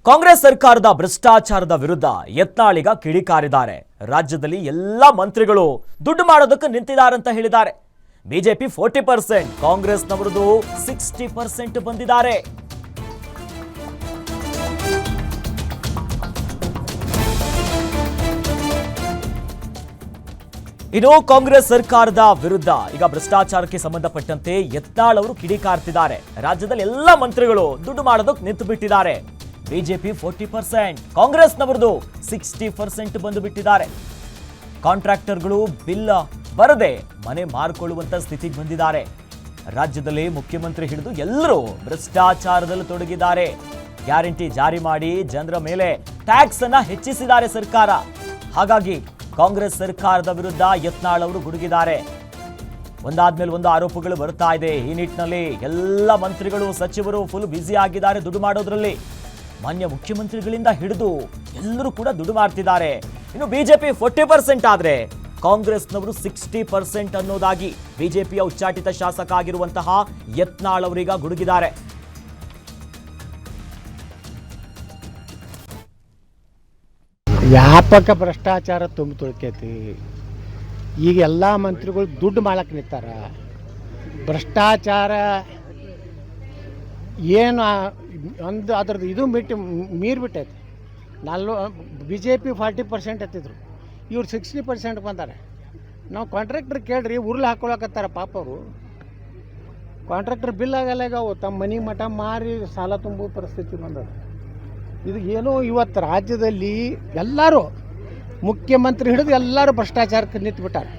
ಕಾಂಗ್ರೆಸ್ ಸರ್ಕಾರದ ಭ್ರಷ್ಟಾಚಾರದ ವಿರುದ್ಧ ಯತ್ನಾಳ್ ಕಿಡಿಕಾರಿದ್ದಾರೆ. ರಾಜ್ಯದಲ್ಲಿ ಎಲ್ಲ ಮಂತ್ರಿಗಳು ದುಡ್ಡು ಮಾಡೋದಕ್ಕೆ ನಿಂತಿದ್ದಾರೆ ಅಂತ ಹೇಳಿದ್ದಾರೆ. ಬಿಜೆಪಿ 40%, ಕಾಂಗ್ರೆಸ್ನವರದು 60% ಬಂದಿದ್ದಾರೆ. ಇನ್ನು ಕಾಂಗ್ರೆಸ್ ಸರ್ಕಾರದ ವಿರುದ್ಧ ಈಗ ಭ್ರಷ್ಟಾಚಾರಕ್ಕೆ ಸಂಬಂಧಪಟ್ಟಂತೆ ಯತ್ನಾಳ್ ಅವರು ಕಿಡಿಕಾರ್ತಿದ್ದಾರೆ. ರಾಜ್ಯದಲ್ಲಿ ಎಲ್ಲ ಮಂತ್ರಿಗಳು ದುಡ್ಡು ಮಾಡೋದಕ್ಕೆ ನಿಂತು ಬಿಟ್ಟಿದ್ದಾರೆ. ಬಿಜೆಪಿ 40%, ಕಾಂಗ್ರೆಸ್ನವರದು 60% ಬಂದು ಬಿಟ್ಟಿದ್ದಾರೆ. ಕಾಂಟ್ರಾಕ್ಟರ್ಗಳು ಬಿಲ್ ಬರದೆ ಮನೆ ಮಾರ್ಕೊಳ್ಳುವಂತ ಸ್ಥಿತಿಗೆ ಬಂದಿದ್ದಾರೆ. ರಾಜ್ಯದಲ್ಲಿ ಮುಖ್ಯಮಂತ್ರಿ ಹಿಡಿದು ಎಲ್ಲರೂ ಭ್ರಷ್ಟಾಚಾರದಲ್ಲಿ ತೊಡಗಿದ್ದಾರೆ. ಗ್ಯಾರಂಟಿ ಜಾರಿ ಮಾಡಿ ಜನರ ಮೇಲೆ ಟ್ಯಾಕ್ಸ್ ಅನ್ನ ಹೆಚ್ಚಿಸಿದ್ದಾರೆ ಸರ್ಕಾರ. ಹಾಗಾಗಿ ಕಾಂಗ್ರೆಸ್ ಸರ್ಕಾರದ ವಿರುದ್ಧ ಯತ್ನಾಳ್ ಅವರು ಗುಡುಗಿದ್ದಾರೆ. ಒಂದಾದ್ಮೇಲೆ ಒಂದು ಆರೋಪಗಳು ಬರ್ತಾ ಇದೆ. ಈ ನಿಟ್ಟಿನಲ್ಲಿ ಎಲ್ಲ ಮಂತ್ರಿಗಳು ಸಚಿವರು ಫುಲ್ ಬ್ಯುಸಿ ಆಗಿದ್ದಾರೆ ದುಡ್ಡು ಮಾಡೋದ್ರಲ್ಲಿ. ಮಾನ್ಯ ಮುಖ್ಯಮಂತ್ರಿಗಳಿಂದ ಹಿಡಿದು ಎಲ್ಲರೂ ಕೂಡ ದುಡ್ಡು ಮಾಡ್ತಿದ್ದಾರೆ. ಇನ್ನು ಬಿಜೆಪಿ 40% ಆದ್ರೆ ಕಾಂಗ್ರೆಸ್ನವರು 60% ಅನ್ನೋದಾಗಿ ಬಿಜೆಪಿಯ ಉಚ್ಚಾಟಿತ ಶಾಸಕ ಆಗಿರುವಂತಹ ಯತ್ನಾಳ್ ಅವರೀಗ ಗುಡುಗಿದ್ದಾರೆ. ವ್ಯಾಪಕ ಭ್ರಷ್ಟಾಚಾರ ತುಂಬಿ ತುಳ್ಕೈತಿ. ಈಗ ಎಲ್ಲ ಮಂತ್ರಿಗಳು ದುಡ್ಡು ಮಾಡಕ್ಕೆ ನಿಂತಾರ. ಭ್ರಷ್ಟಾಚಾರ ಏನು ಒಂದು ಅದ್ರದ್ದು ಇದು ಮೀರಿಬಿಟ್ಟೈತಿ. BJP 40% ಎತ್ತಿದ್ರು, ಇವ್ರು 60% ಬಂದಾರೆ. ನಾವು ಕಾಂಟ್ರಾಕ್ಟರ್ ಕೇಳ್ರಿ, ಉರುಳು ಹಾಕೊಳಕತ್ತಾರ ಪಾಪ ಅವರು. ಕಾಂಟ್ರಾಕ್ಟರ್ ಬಿಲ್ ಆಗಲ್ಲ, ಈಗ ಅವು ತಮ್ಮ ಮನೆ ಮಠ ಮಾರಿ ಸಾಲ ತುಂಬೋ ಪರಿಸ್ಥಿತಿ ಬಂದದ. ಇದು ಏನೋ ಇವತ್ತು ರಾಜ್ಯದಲ್ಲಿ ಎಲ್ಲರೂ ಮುಖ್ಯಮಂತ್ರಿ ಹಿಡಿದು ಎಲ್ಲರೂ ಭ್ರಷ್ಟಾಚಾರಕ್ಕೆ ನಿಂತುಬಿಟ್ಟಾರೆ.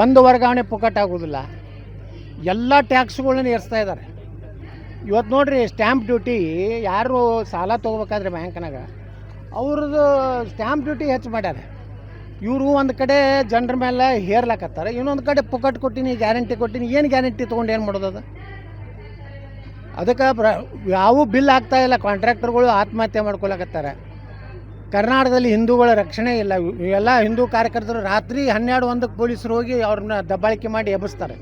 ಒಂದು ವರ್ಗಾವಣೆ ಪುಕ್ಕಟ್ ಆಗೋದಿಲ್ಲ, ಎಲ್ಲ ಟ್ಯಾಕ್ಸ್ಗಳನ್ನ ಏರಿಸ್ತಾ ಇದ್ದಾರೆ. ಇವತ್ತು ನೋಡ್ರಿ, ಸ್ಟ್ಯಾಂಪ್ ಡ್ಯೂಟಿ ಯಾರು ಸಾಲ ತೊಗೋಬೇಕಾದ್ರೆ ಬ್ಯಾಂಕ್ನಾಗ ಅವ್ರದ್ದು ಸ್ಟ್ಯಾಂಪ್ ಡ್ಯೂಟಿ ಹೆಚ್ಚು ಮಾಡ್ಯಾರ. ಇವರು ಒಂದು ಕಡೆ ಜನರ ಮೇಲೆ ಹೇರ್ಲಾಕತ್ತಾರೆ, ಇನ್ನೊಂದು ಕಡೆ ಪುಕ್ಕಟ್ ಕೊಟ್ಟಿನಿ, ಗ್ಯಾರಂಟಿ ಕೊಟ್ಟಿನಿ. ಏನು ಗ್ಯಾರಂಟಿ ತೊಗೊಂಡು ಏನು ಮಾಡೋದು? ಅದಕ್ಕೆ ಯಾವ ಬಿಲ್ ಆಗ್ತಾ ಇಲ್ಲ. ಕಾಂಟ್ರಾಕ್ಟರ್ಗಳು ಆತ್ಮಹತ್ಯೆ ಮಾಡ್ಕೊಳಕತ್ತಾರೆ. ಕರ್ನಾಟಕದಲ್ಲಿ ಹಿಂದೂಗಳ ರಕ್ಷಣೆ ಇಲ್ಲ. ಎಲ್ಲ ಹಿಂದೂ ಕಾರ್ಯಕರ್ತರು ರಾತ್ರಿ 12-1 ಪೊಲೀಸರು ಹೋಗಿ ಅವ್ರನ್ನ ದಬ್ಬಾಳಿಕೆ ಮಾಡಿ ಎಬ್ಬಿಸ್ತಾರೆ.